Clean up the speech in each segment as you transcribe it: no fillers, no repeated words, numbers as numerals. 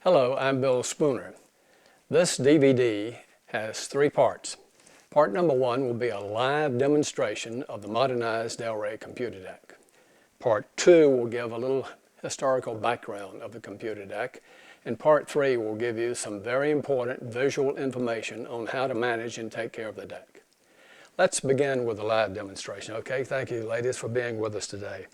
Hello, I'm Bill Spooner. This DVD has three parts. Part number one will be a live demonstration of the Modernized Del Ray Computer Deck. Part two will give a little historical background of the computer deck. And part three will give you some very important visual information on how to manage and take care of the deck. Let's begin with a live demonstration, okay? Thank you, ladies, for being with us today.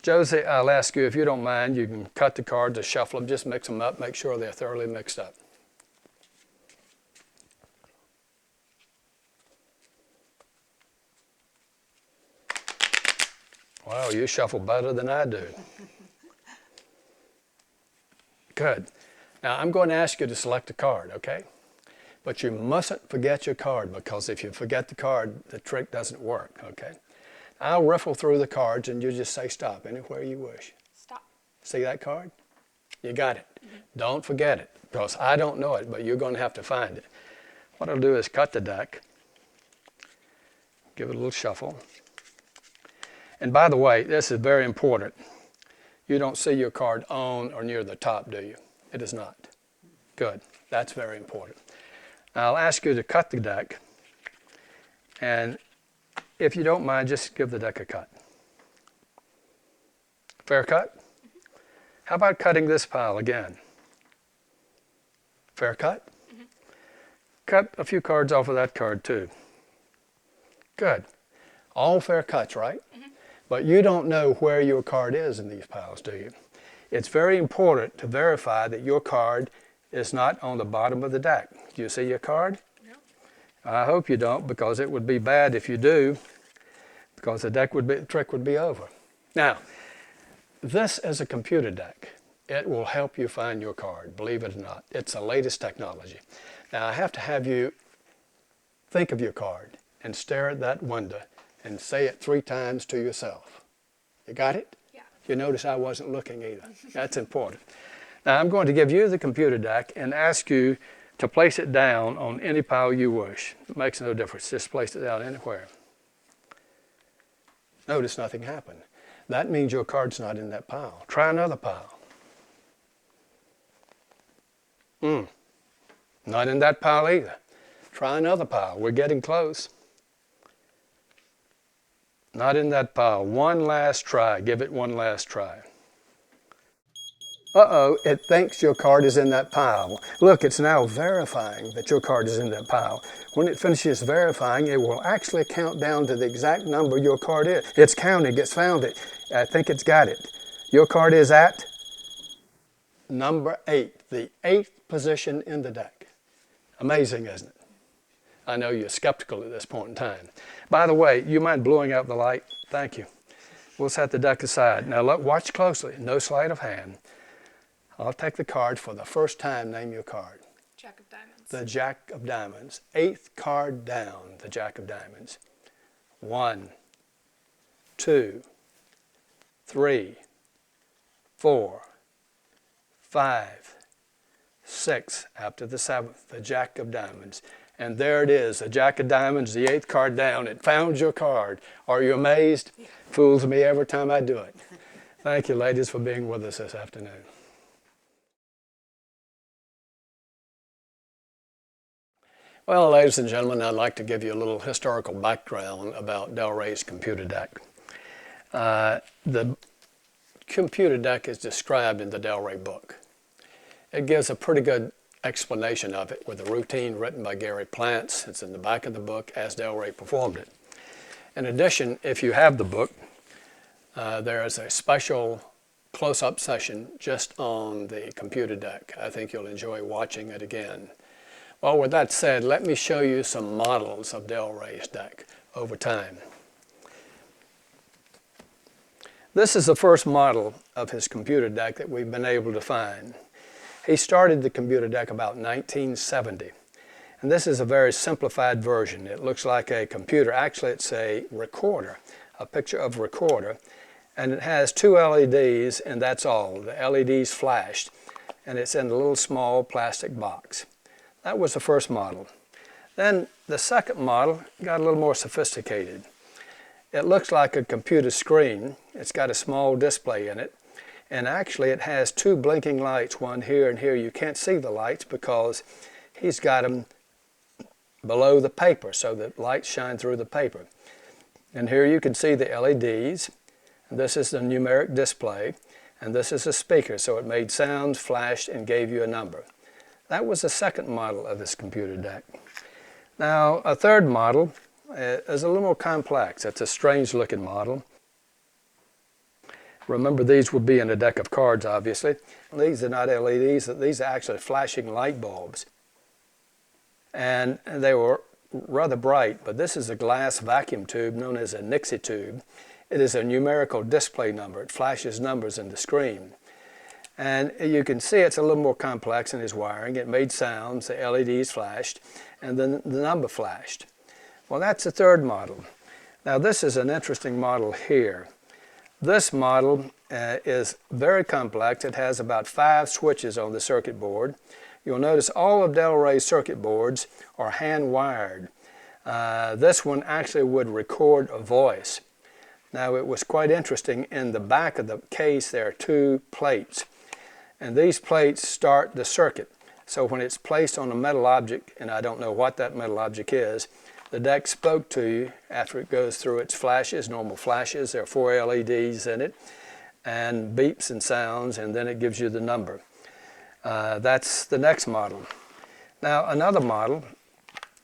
Josie, I'll ask you, if you don't mind, you can cut the cards or shuffle them, just mix them up, make sure they're thoroughly mixed up. Wow, you shuffle better than I do. Good. Now, I'm going to ask you to select a card, okay? But you mustn't forget your card, because if you forget the card, the trick doesn't work, okay? I'll riffle through the cards and you just say stop anywhere you wish. Stop. See that card? You got it. Don't forget it, because I don't know it, but you're going to have to find it. What I'll do is cut the deck, give it a little shuffle. And by the way, this is very important. You don't see your card on or near the top, do you? It is not. Good. That's very important. Now, I'll ask you to cut the deck, and if you don't mind, just give the deck a cut. Fair cut? How about cutting this pile again? Fair cut? Cut a few cards off of that card too. Good. All fair cuts, right? But you don't know where your card is in these piles, do you? It's very important to verify that your card is not on the bottom of the deck. Do you see your card? No. I hope you don't, because it would be bad if you do, because the trick would be over. Now, this is a computer deck. It will help you find your card, believe it or not. It's the latest technology. Now, I have to have you think of your card and stare at that window and say it 3 times to yourself. You got it? Yeah. You notice I wasn't looking either. That's important. Now, I'm going to give you the computer deck and ask you to place it down on any pile you wish. It makes no difference. Just place it down anywhere. Notice nothing happened. That means your card's not in that pile. Try another pile. Not in that pile either. Try another pile. We're getting close. Not in that pile. One last try. Give it one last try. Uh-oh, it thinks your card is in that pile. Look, it's now verifying that your card is in that pile. When it finishes verifying, it will actually count down to the exact number your card is. It's counting, it's found it. I think it's got it. Your card is at number 8, the 8th position in the deck. Amazing, isn't it? I know you're skeptical at this point in time. By the way, you mind blowing out the light? Thank you. We'll set the deck aside. Now look, watch closely, no sleight of hand. I'll take the card for the first time. Name your card. Jack of diamonds. The Jack of diamonds. 8th card down, the Jack of diamonds. 1, 2, 3, 4, 5, 6. After the 7th, the Jack of diamonds. And there it is, the Jack of diamonds, the 8th card down. It found your card. Are you amazed? Yeah. Fools me every time I do it. Thank you, ladies, for being with us this afternoon. Well, ladies and gentlemen, I'd like to give you a little historical background about Del Ray's computer deck. The computer deck is described in the Del Ray book. It gives a pretty good explanation of it with a routine written by Gary Plants. It's in the back of the book as Del Ray performed it. In addition, if you have the book, there is a special close-up session just on the computer deck. I think you'll enjoy watching it again. Well, with that said, let me show you some models of Del Ray's deck over time. This is the first model of his computer deck that we've been able to find. He started the computer deck about 1970. And this is a very simplified version. It looks like a computer. Actually, it's a recorder, a picture of a recorder. And it has 2 LEDs, and that's all. The LEDs flashed, and it's in a little small plastic box. That was the first model. Then the second model got a little more sophisticated. It looks like a computer screen. It's got a small display in it, And actually it has two blinking lights, one here and here. You can't see the lights because he's got them below the paper, so the lights shine through the paper. And here you can see the LEDs. This is the numeric display, and this is a speaker, so it made sounds, flashed, and gave you a number. That was the second model of this computer deck. Now, a third model is a little more complex. It's a strange looking model. Remember, these would be in a deck of cards, obviously. These are not LEDs, these are actually flashing light bulbs. And they were rather bright, but this is a glass vacuum tube known as a Nixie tube. It is a numerical display number. It flashes numbers in the screen. And you can see it's a little more complex in its wiring. It made sounds, the LEDs flashed, and then the number flashed. Well, that's the third model. Now, this is an interesting model here. This model is very complex. It has about 5 switches on the circuit board. You'll notice all of Del Ray's circuit boards are hand-wired. This one actually would record a voice. Now, it was quite interesting. In the back of the case, there are 2 plates. And these plates start the circuit. So when it's placed on a metal object, and I don't know what that metal object is, the deck spoke to you after it goes through its flashes, normal flashes. There are 4 LEDs in it, and beeps and sounds, and then it gives you the number. That's the next model. Now, another model,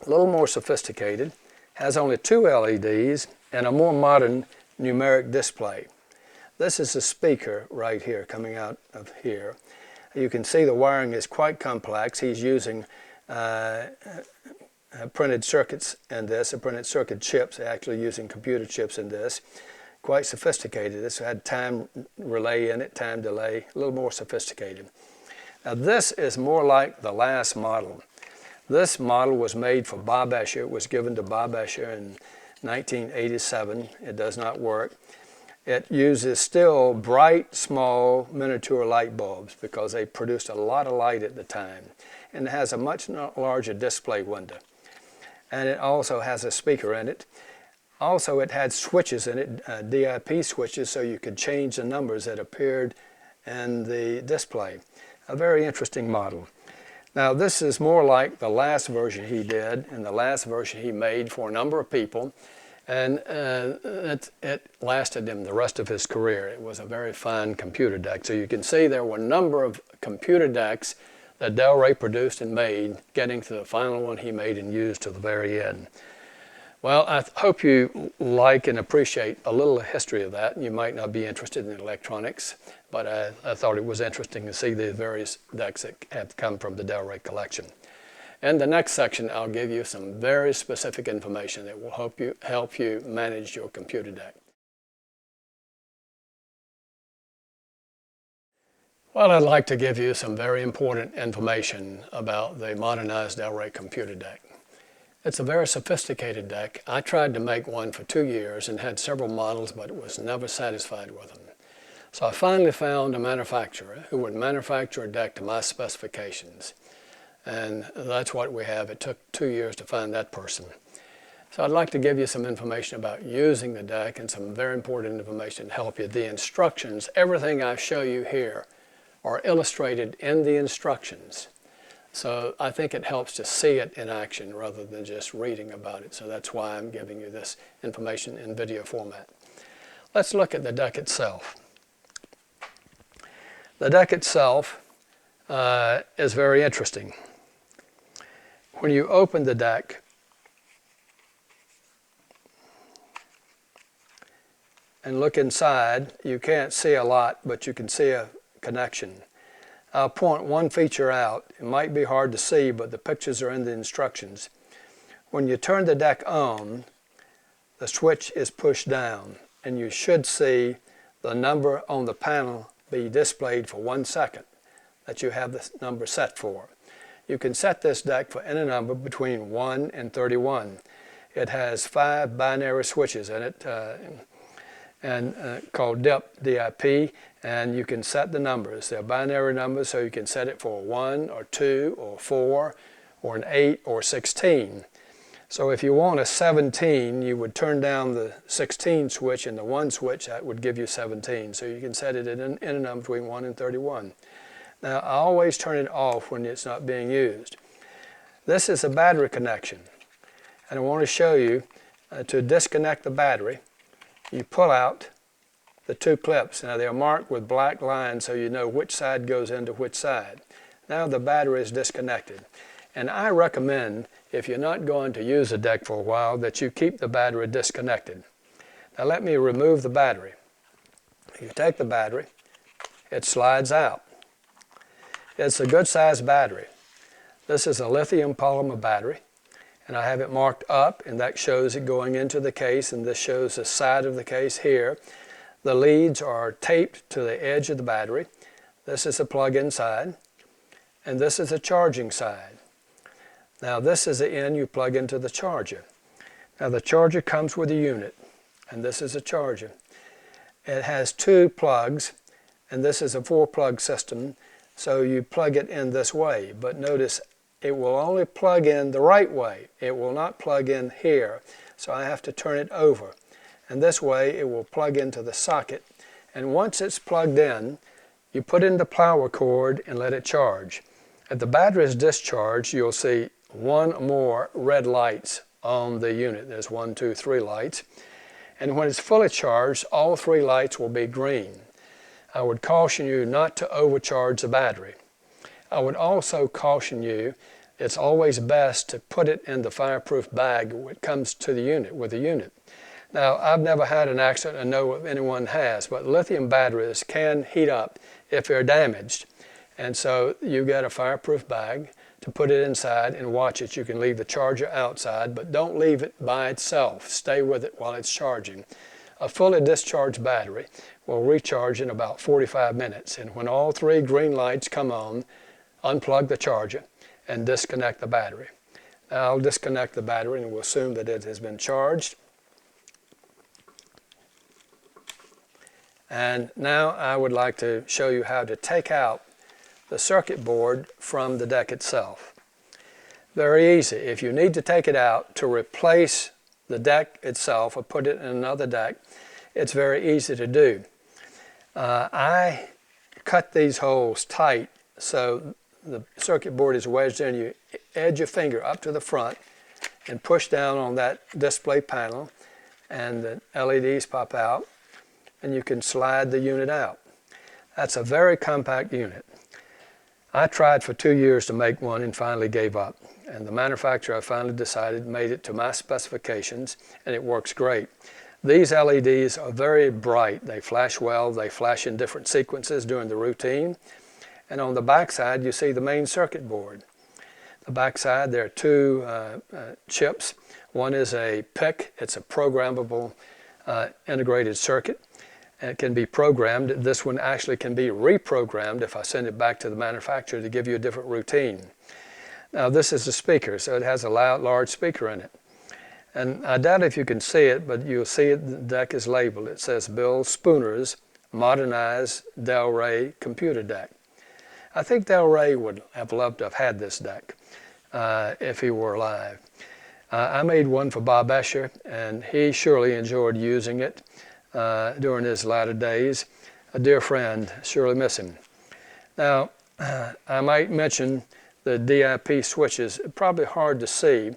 a little more sophisticated, has only 2 LEDs and a more modern numeric display. This is a speaker right here coming out of here. You can see the wiring is quite complex. He's using printed circuits in this, printed circuit chips, actually using computer chips in this. Quite sophisticated. This had time relay in it, time delay, a little more sophisticated. Now, this is more like the last model. This model was made for Bob Escher. It was given to Bob Escher in 1987. It does not work. It uses still bright, small, miniature light bulbs because they produced a lot of light at the time. And it has a much larger display window. And it also has a speaker in it. Also, it had switches in it, DIP switches, so you could change the numbers that appeared in the display. A very interesting model. Now, this is more like the last version he did, and the last version he made for a number of people. And it lasted him the rest of his career. It was a very fine computer deck. So you can see there were a number of computer decks that Del Ray produced and made, getting to the final one he made and used to the very end. Well, I hope you like and appreciate a little history of that. You might not be interested in electronics, but I thought it was interesting to see the various decks that have come from the Del Ray collection. In the next section, I'll give you some very specific information that will help you manage your computer deck. Well, I'd like to give you some very important information about the Modernized Del Ray Computer deck. It's a very sophisticated deck. I tried to make one for 2 years and had several models, but was never satisfied with them. So I finally found a manufacturer who would manufacture a deck to my specifications. And that's what we have. It took 2 years to find that person. So I'd like to give you some information about using the deck and some very important information to help you. The instructions, everything I show you here, are illustrated in the instructions. So I think it helps to see it in action rather than just reading about it. So that's why I'm giving you this information in video format. Let's look at the deck itself. The deck itself is very interesting. When you open the deck, and look inside, you can't see a lot, but you can see a connection. I'll point one feature out. It might be hard to see, but the pictures are in the instructions. When you turn the deck on, the switch is pushed down, and you should see the number on the panel be displayed for 1 second that you have the number set for. You can set this deck for any number between 1 and 31. It has 5 binary switches in it, called DIP, and you can set the numbers. They're binary numbers, so you can set it for 1 or 2 or 4 or an 8 or 16. So if you want a 17, you would turn down the 16 switch and the 1 switch. That would give you 17. So you can set it in a number between 1 and 31. Now, I always turn it off when it's not being used. This is a battery connection. And I want to show you to disconnect the battery, you pull out the 2 clips. Now, they're marked with black lines so you know which side goes into which side. Now the battery is disconnected. And I recommend, if you're not going to use the deck for a while, that you keep the battery disconnected. Now let me remove the battery. You take the battery, it slides out. It's a good sized battery. This is a lithium polymer battery, and I have it marked up, and that shows it going into the case, and this shows the side of the case here. The leads are taped to the edge of the battery. This is a plug-in side, and this is a charging side. Now this is the end you plug into the charger. Now the charger comes with a unit, and this is a charger. It has 2 plugs, and this is a 4-plug system, so you plug it in this way. But notice it will only plug in the right way. It will not plug in here, so I have to turn it over. And this way it will plug into the socket, and once it's plugged in, you put in the power cord and let it charge. If the battery is discharged, you'll see 1 or more red lights on the unit. There's 1, 2, 3 lights. And when it's fully charged, all 3 lights will be green. I would caution you not to overcharge the battery. I would also caution you, it's always best to put it in the fireproof bag when it comes to the unit, with the unit. Now, I've never had an accident, I know if anyone has, but lithium batteries can heat up if they're damaged. And so you get a fireproof bag to put it inside and watch it. You can leave the charger outside, but don't leave it by itself. Stay with it while it's charging. A fully discharged battery will recharge in about 45 minutes. And when all 3 green lights come on, unplug the charger and disconnect the battery. Now I'll disconnect the battery and we'll assume that it has been charged. And now I would like to show you how to take out the circuit board from the deck itself. Very easy. If you need to take it out to replace the deck itself or put it in another deck, it's very easy to do. I cut these holes tight so the circuit board is wedged in. You edge your finger up to the front and push down on that display panel, and the LEDs pop out, and you can slide the unit out. That's a very compact unit. I tried for 2 years to make one and finally gave up. And the manufacturer, I finally decided, made it to my specifications, and it works great. These LEDs are very bright. They flash well. They flash in different sequences during the routine. And on the back side, you see the main circuit board. The back side, there are 2 chips. One is a PIC. It's a programmable integrated circuit. It can be programmed. This one actually can be reprogrammed if I send it back to the manufacturer to give you a different routine. Now this is a speaker, so it has a large speaker in it. And I doubt if you can see it, but you'll see it, the deck is labeled. It says Bill Spooner's Modernized Del Ray Computer Deck. I think Del Ray would have loved to have had this deck if he were alive. I made one for Bob Escher, and he surely enjoyed using it during his latter days. A dear friend, surely miss him. Now, I might mention the DIP switches. Probably hard to see,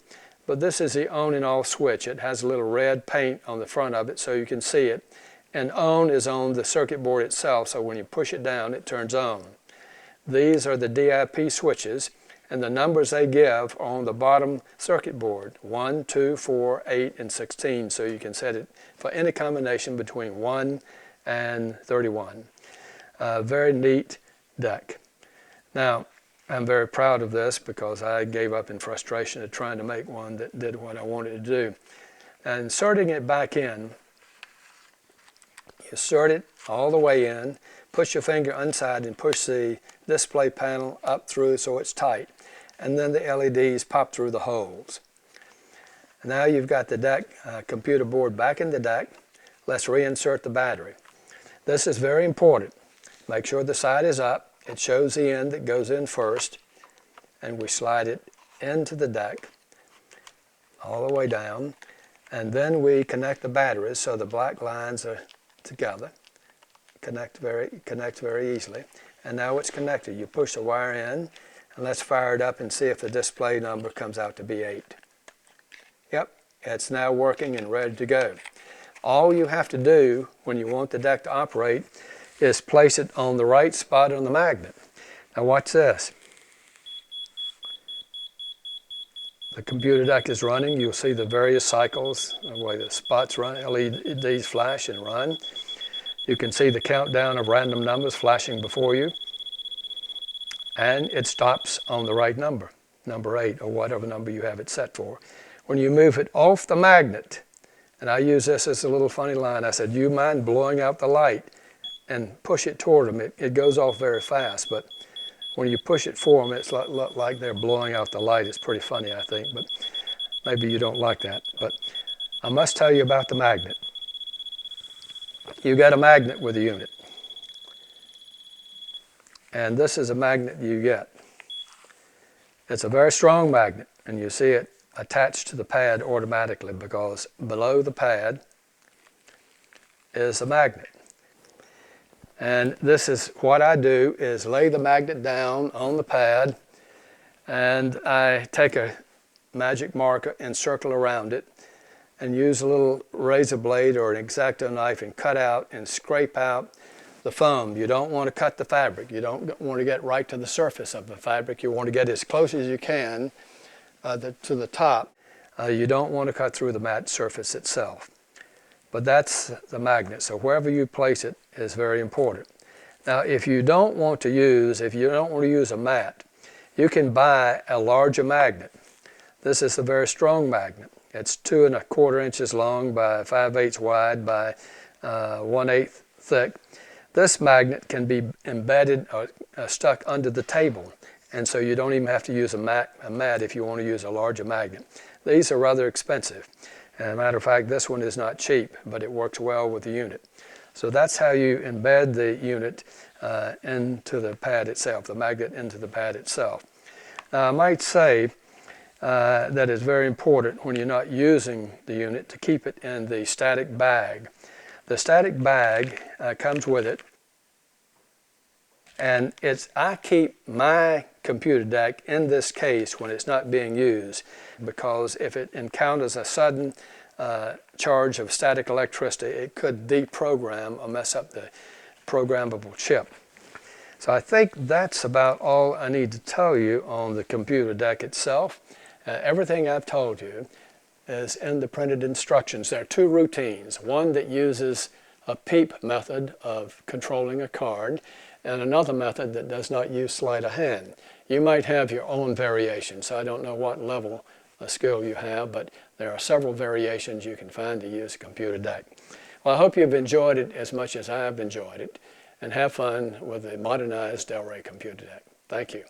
but this is the on and off switch. It has a little red paint on the front of it so you can see it. And on is on the circuit board itself, so when you push it down, it turns on. These are the DIP switches, and the numbers they give are on the bottom circuit board, 1, 2, 4, 8, and 16, so you can set it for any combination between 1 and 31. Very neat deck. Now, I'm very proud of this because I gave up in frustration of trying to make one that did what I wanted to do. And inserting it back in, you insert it all the way in, push your finger inside and push the display panel up through so it's tight. And then the LEDs pop through the holes. Now you've got the deck, computer board back in the deck. Let's reinsert the battery. This is very important. Make sure the side is up. It shows the end that goes in first, and we slide it into the deck, all the way down. And then we connect the batteries so the black lines are together. Connect very easily. And now it's connected. You push the wire in, and let's fire it up and see if the display number comes out to be 8. Yep, it's now working and ready to go. All you have to do when you want the deck to operate is place it on the right spot on the magnet. Now watch this. The computer deck is running. You'll see the various cycles, the way the spots run, LEDs flash and run. You can see the countdown of random numbers flashing before you. And it stops on the right number, number 8, or whatever number you have it set for. When you move it off the magnet, and I use this as a little funny line, I said, "You mind blowing out the light and push it toward them?" It goes off very fast, but when you push it for them, it's like they're blowing out the light. It's pretty funny, I think, but maybe you don't like that. But I must tell you about the magnet. You get a magnet with a unit. And this is a magnet you get. It's a very strong magnet, and you see it attached to the pad automatically because below the pad is a magnet. And this is what I do is lay the magnet down on the pad, and I take a magic marker and circle around it and use a little razor blade or an X-Acto knife and cut out and scrape out the foam. You don't want to cut the fabric. You don't want to get right to the surface of the fabric. You want to get as close as you can to the top. You don't want to cut through the matte surface itself. But that's the magnet. So wherever you place it is very important. Now, if you don't want to use a mat, you can buy a larger magnet. This is a very strong magnet. It's 2 1/4 inches long by 5/8 wide by 1/8 thick. This magnet can be embedded or stuck under the table, and so you don't even have to use a mat if you want to use a larger magnet. These are rather expensive. As a matter of fact, this one is not cheap, but it works well with the unit. So that's how you embed the unit into the pad itself, the magnet into the pad itself. Now, I might say that it's very important when you're not using the unit to keep it in the static bag. The static bag comes with it, and I keep my computer deck in this case when it's not being used, because if it encounters a sudden charge of static electricity, it could deprogram or mess up the programmable chip. So I think that's about all I need to tell you on the computer deck itself. Everything I've told you is in the printed instructions. There are 2 routines, one that uses a PEEP method of controlling a card, and another method that does not use sleight of hand. You might have your own variations. I don't know what level of skill you have, but there are several variations you can find to use a computer deck. Well, I hope you've enjoyed it as much as I've enjoyed it, and have fun with the Modernized Del Ray Computer Deck. Thank you.